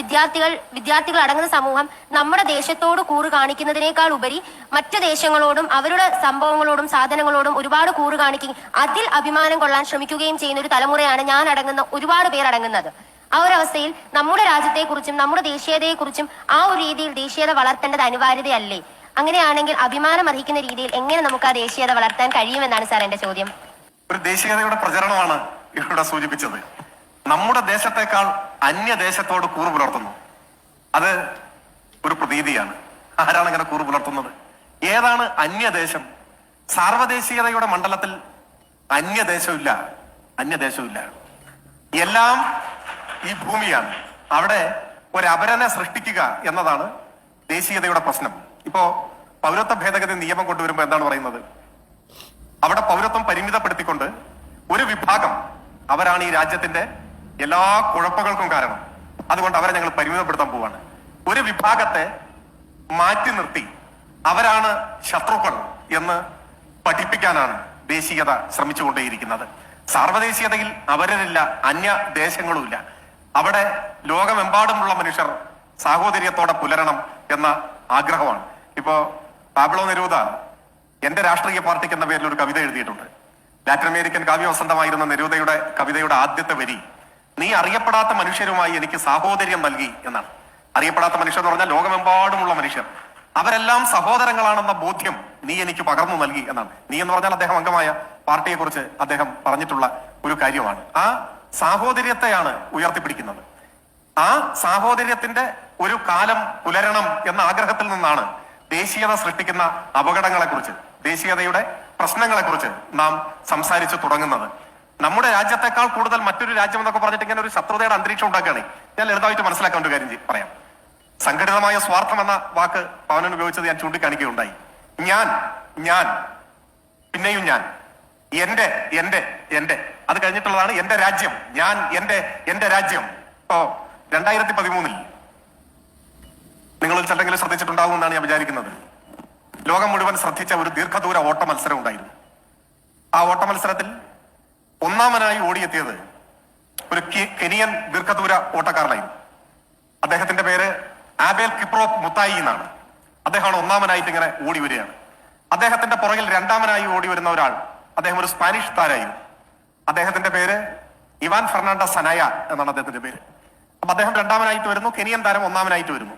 വിദ്യാർത്ഥികൾ അടങ്ങുന്ന സമൂഹം നമ്മുടെ ദേശത്തോട് കൂറ് കാണിക്കുന്നതിനേക്കാൾ ഉപരി മറ്റു ദേശങ്ങളോടും അവരുടെ സംഭവങ്ങളോടും സാധനങ്ങളോടും ഒരുപാട് കൂറ് കാണിക്കുകയും അതിൽ അഭിമാനം കൊള്ളാൻ ശ്രമിക്കുകയും ചെയ്യുന്ന ഒരു തലമുറയാണ് ഞാൻ അടങ്ങുന്ന ഒരുപാട് പേർ അടങ്ങുന്നത്. ആ ഒരു അവസ്ഥയിൽ നമ്മുടെ രാജ്യത്തെക്കുറിച്ചും നമ്മുടെ ദേശീയതയെക്കുറിച്ചും ആ ഒരു രീതിയിൽ ദേശീയത വളർത്തേണ്ടത് അനിവാര്യതയല്ലേ? അങ്ങനെയാണെങ്കിൽ അഭിമാനം അർഹിക്കുന്ന രീതിയിൽ എങ്ങനെ നമുക്ക് ആ ദേശീയത വളർത്താൻ കഴിയുമെന്നാണ് സാർ എന്റെ ചോദ്യം. ഒരു ദേശീയതയുടെ പ്രചരണമാണ് ഇവിടെ സൂചിപ്പിച്ചത്. നമ്മുടെ ദേശത്തെക്കാൾ അന്യദേശത്തോട് കൂറ് പുലർത്തുന്നു. അത് ഒരു പ്രതീതിയാണ്. ആരാണ് ഇങ്ങനെ കൂറ് പുലർത്തുന്നത്? ഏതാണ് അന്യദേശം? സാർവദേശീയതയുടെ മണ്ഡലത്തിൽ അന്യദേശമില്ല. എല്ലാം ഈ ഭൂമിയാണ്. അവിടെ ഒരു അപരനെ സൃഷ്ടിക്കുക എന്നതാണ് ദേശീയതയുടെ പ്രശ്നം. ഇപ്പോ പൗരത്വ ഭേദഗതി നിയമം കൊണ്ടുവരുമ്പോൾ എന്താണ് പറയുന്നത്? അവിടെ പൗരത്വം പരിമിതപ്പെടുത്തിക്കൊണ്ട് ഒരു വിഭാഗം, അവരാണ് ഈ രാജ്യത്തിന്റെ എല്ലാ കുഴപ്പങ്ങൾക്കും കാരണം, അതുകൊണ്ട് അവരെ ഞങ്ങൾ പരിമിതപ്പെടുത്താൻ പോവാണ്. ഒരു വിഭാഗത്തെ മാറ്റി നിർത്തി അവരാണ് ശത്രുക്കൾ എന്ന് പഠിപ്പിക്കാനാണ് ദേശീയത ശ്രമിച്ചുകൊണ്ടേയിരിക്കുന്നത്. സാർവദേശീയതയിൽ അവരില്ല, അന്യ ദേശങ്ങളുമില്ല. അവിടെ ലോകമെമ്പാടുമുള്ള മനുഷ്യർ സാഹോദര്യത്തോടെ പുലരണം എന്ന ആഗ്രഹമാണ്. ഇപ്പോ പാബ്ലോ നെരൂദ എന്റെ രാഷ്ട്രീയ പാർട്ടിക്ക് എന്ന പേരിൽ ഒരു കവിത എഴുതിയിട്ടുണ്ട്. ലാറ്റിൻ അമേരിക്കൻ കാവ്യവസന്തമായിരുന്ന നെരൂദയുടെ കവിതയുടെ ആദ്യത്തെ വരി നീ അറിയപ്പെടാത്ത മനുഷ്യരുമായി എനിക്ക് സാഹോദര്യം നൽകി എന്നാണ്. അറിയപ്പെടാത്ത മനുഷ്യർ എന്ന് പറഞ്ഞാൽ ലോകമെമ്പാടുമുള്ള മനുഷ്യർ, അവരെല്ലാം സഹോദരങ്ങളാണെന്ന ബോധ്യം നീ എനിക്ക് പകർന്നു നൽകി എന്നാണ്. നീ എന്ന് പറഞ്ഞാൽ അദ്ദേഹം അംഗമായ പാർട്ടിയെ കുറിച്ച് അദ്ദേഹം പറഞ്ഞിട്ടുള്ള ഒരു കാര്യമാണ്. ആ സാഹോദര്യത്തെയാണ് ഉയർത്തിപ്പിടിക്കുന്നത്. ആ സാഹോദര്യത്തിന്റെ ഒരു കാലം പുലരണം എന്ന ആഗ്രഹത്തിൽ നിന്നാണ് ദേശീയത സൃഷ്ടിക്കുന്ന അപകടങ്ങളെക്കുറിച്ച്, ദേശീയതയുടെ പ്രശ്നങ്ങളെക്കുറിച്ച് നാം സംസാരിച്ചു തുടങ്ങുന്നത്. നമ്മുടെ രാജ്യത്തെക്കാൾ കൂടുതൽ മറ്റൊരു രാജ്യം എന്നൊക്കെ പറഞ്ഞിട്ട് ഇങ്ങനെ ഒരു ശത്രുതയുടെ അന്തരീക്ഷം ഉണ്ടാക്കുകയാണ്. ഞാൻ ലളിതമായിട്ട് മനസ്സിലാക്കാൻ ഒരു കാര്യം പറയാം. സംഘടിതമായ സ്വാർത്ഥം എന്ന വാക്ക് പവനൻ ഉപയോഗിച്ചത് ഞാൻ ചൂണ്ടിക്കാണിക്കുകയുണ്ടായി. ഞാൻ പിന്നെയും ഞാൻ, എന്റെ അത് കഴിഞ്ഞിട്ടുള്ളതാണ് എന്റെ രാജ്യം. ഞാൻ എന്റെ രാജ്യം. ഇപ്പോ 2013 നിങ്ങൾ ചിലരെങ്കിലും ശ്രദ്ധിച്ചിട്ടുണ്ടാകുമെന്നാണ് ഞാൻ വിചാരിക്കുന്നത്. ലോകം മുഴുവൻ ശ്രദ്ധിച്ച ഒരു ദീർഘദൂര ഓട്ട മത്സരം ഉണ്ടായിരുന്നു. ആ ഓട്ട മത്സരത്തിൽ ഒന്നാമനായി ഓടിയെത്തിയത് ഒരു കെനിയൻ ദീർഘദൂര ഓട്ടക്കാരനായിരുന്നു. അദ്ദേഹത്തിന്റെ പേര് ആബേൽ കിപ്രോപ്പ് മുത്തായി എന്നാണ്. അദ്ദേഹമാണ് ഒന്നാമനായിട്ട് ഇങ്ങനെ ഓടി വരികയാണ്. അദ്ദേഹത്തിന്റെ പുറകിൽ രണ്ടാമനായി ഓടി വരുന്ന ഒരാൾ, അദ്ദേഹം ഒരു സ്പാനിഷ് താരമായിരുന്നു. അദ്ദേഹത്തിന്റെ പേര് ഇവാൻ ഫെർണാണ്ടസ് സനായ എന്നാണ് അദ്ദേഹത്തിന്റെ പേര്. അപ്പൊ അദ്ദേഹം രണ്ടാമനായിട്ട് വരുന്നു, കെനിയൻ താരം ഒന്നാമനായിട്ട് വരുന്നു.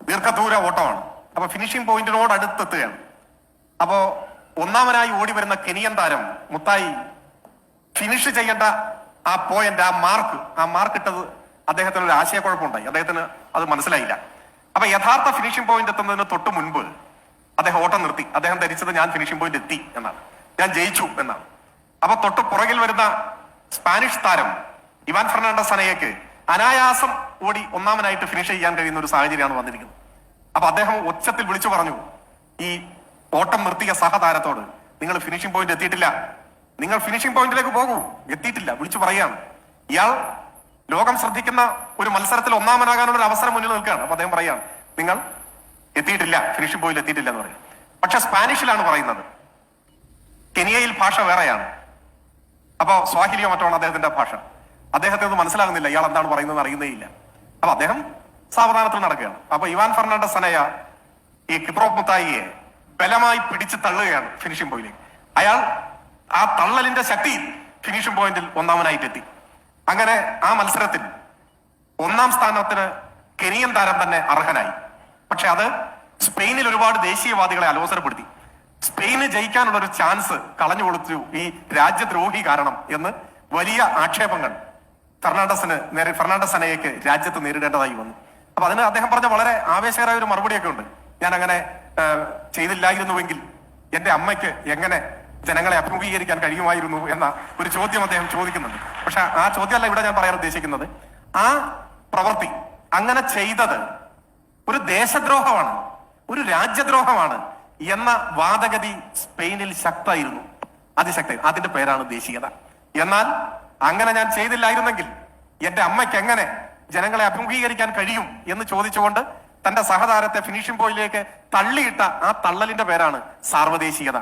ദീർഘദൂര ഓട്ടമാണ്. അപ്പൊ ഫിനിഷിംഗ് പോയിന്റിനോട് അടുത്തെത്തുകയാണ്. അപ്പോ ഒന്നാമനായി ഓടി വരുന്ന കെനിയൻ താരം മുത്തായി ഫിനിഷ് ചെയ്യേണ്ട ആ പോയിന്റ്, ആ മാർക്ക് ഇട്ടത് അദ്ദേഹത്തിന് ഒരു ആശയക്കുഴപ്പമുണ്ടായി. അദ്ദേഹത്തിന് അത് മനസ്സിലായില്ല. അപ്പൊ യഥാർത്ഥ ഫിനിഷിംഗ് പോയിന്റ് എത്തുന്നതിന് തൊട്ട് മുൻപ് അദ്ദേഹം ഓട്ടം നിർത്തി. അദ്ദേഹം ധരിച്ചത് ഞാൻ ഫിനിഷിംഗ് പോയിന്റ് എത്തി എന്നാണ്, ഞാൻ ജയിച്ചു എന്നാണ്. അപ്പൊ തൊട്ട് പുറകിൽ വരുന്ന സ്പാനിഷ് താരം ഇവാൻ ഫെർണാണ്ടസ് സനയയ്ക്ക് അനായാസം ഓടി ഒന്നാമനായിട്ട് ഫിനിഷ് ചെയ്യാൻ കഴിയുന്ന ഒരു സാഹചര്യമാണ് വന്നിരിക്കുന്നത്. അപ്പൊ അദ്ദേഹം ഒച്ചത്തിൽ വിളിച്ചു പറഞ്ഞു ഈ ഓട്ടം നിർത്തിയ സഹതാരത്തോട്, നിങ്ങൾ ഫിനിഷിംഗ് പോയിന്റ് എത്തിയിട്ടില്ല, നിങ്ങൾ ഫിനിഷിംഗ് പോയിന്റിലേക്ക് പോകൂ, എത്തിയിട്ടില്ല, വിളിച്ചു പറയുകയാണ്. ഇയാൾ ലോകം ശ്രദ്ധിക്കുന്ന ഒരു മത്സരത്തിൽ ഒന്നാമനാകാനുള്ള ഒരു അവസരം മുന്നിൽ നിൽക്കുകയാണ്. അപ്പൊ അദ്ദേഹം പറയുകയാണ് നിങ്ങൾ എത്തിയിട്ടില്ല, ഫിനിഷിംഗ് പോയിന്റ് എത്തിയിട്ടില്ല എന്ന് പറയും. പക്ഷെ സ്പാനിഷിലാണ് പറയുന്നത്. കെനിയയിൽ ഭാഷ വേറെയാണ്. അപ്പൊ സ്വാഹിലിയോ മറ്റോണ് അദ്ദേഹത്തിന്റെ ഭാഷ. അദ്ദേഹത്തിന് അത് മനസ്സിലാകുന്നില്ല, ഇയാൾ എന്താണ് പറയുന്നത് അറിയുന്നേ ഇല്ല. അപ്പൊ അദ്ദേഹം സാവധാനത്തിൽ നടക്കുകയാണ്. അപ്പൊ ഇവാൻ ഫെർണാണ്ടസ് സനയ ഈ കിപ്രോപ്പ് മുത്തായിയെ ബലമായി പിടിച്ച് തള്ളുകയാണ് ഫിനിഷിംഗ് പോയിന്റിലേക്ക്. അയാൾ ആ തള്ളലിന്റെ ശക്തിയിൽ ഫിനിഷിംഗ് പോയിന്റിൽ ഒന്നാമനായിട്ട് എത്തി. അങ്ങനെ ആ മത്സരത്തിൽ ഒന്നാം സ്ഥാനത്തിന് കെനിയൻ താരം തന്നെ അർഹനായി. പക്ഷെ അത് സ്പെയിനിൽ ഒരുപാട് ദേശീയവാദികളെ അലോസരപ്പെടുത്തി. സ്പെയിന് ജയിക്കാനുള്ള ഒരു ചാൻസ് കളഞ്ഞു കൊടുത്തു ഈ രാജ്യദ്രോഹി കാരണം എന്ന് വലിയ ആക്ഷേപങ്ങൾ ഫെർണാണ്ടസ് സനയയ്ക്ക് രാജ്യത്ത് നേരിടേണ്ടതായി വന്നു. അപ്പൊ അതിന് അദ്ദേഹം പറഞ്ഞ വളരെ ആവേശകരമായ ഒരു മറുപടിയൊക്കെ ഉണ്ട്. ഞാൻ അങ്ങനെ ചെയ്തില്ലായിരുന്നുവെങ്കിൽ എന്റെ അമ്മയ്ക്ക് എങ്ങനെ ജനങ്ങളെ അഭിമുഖീകരിക്കാൻ കഴിയുമായിരുന്നു എന്ന ഒരു ചോദ്യം അദ്ദേഹം ചോദിക്കുന്നുണ്ട്. പക്ഷെ ആ ചോദ്യമല്ല ഇവിടെ ഞാൻ പറയാൻ ഉദ്ദേശിക്കുന്നത്. ആ പ്രവൃത്തി അങ്ങനെ ചെയ്തത് ഒരു ദേശദ്രോഹമാണ്, ഒരു രാജ്യദ്രോഹമാണ് എന്ന വാദഗതി സ്പെയിനിൽ ശക്തമായിരുന്നു, അതിശക്തി. അതിന്റെ പേരാണ് ദേശീയത. എന്നാൽ അങ്ങനെ ഞാൻ ചെയ്തില്ലായിരുന്നെങ്കിൽ എന്റെ അമ്മയ്ക്ക് എങ്ങനെ ജനങ്ങളെ അഭിമുഖീകരിക്കാൻ കഴിയും എന്ന് ചോദിച്ചുകൊണ്ട് തന്റെ സഹതാരത്തെ ഫിനിഷിംഗ് പോയിന്റിലേക്ക് തള്ളിയിട്ട ആ തള്ളലിന്റെ പേരാണ് സാർവദേശീയത.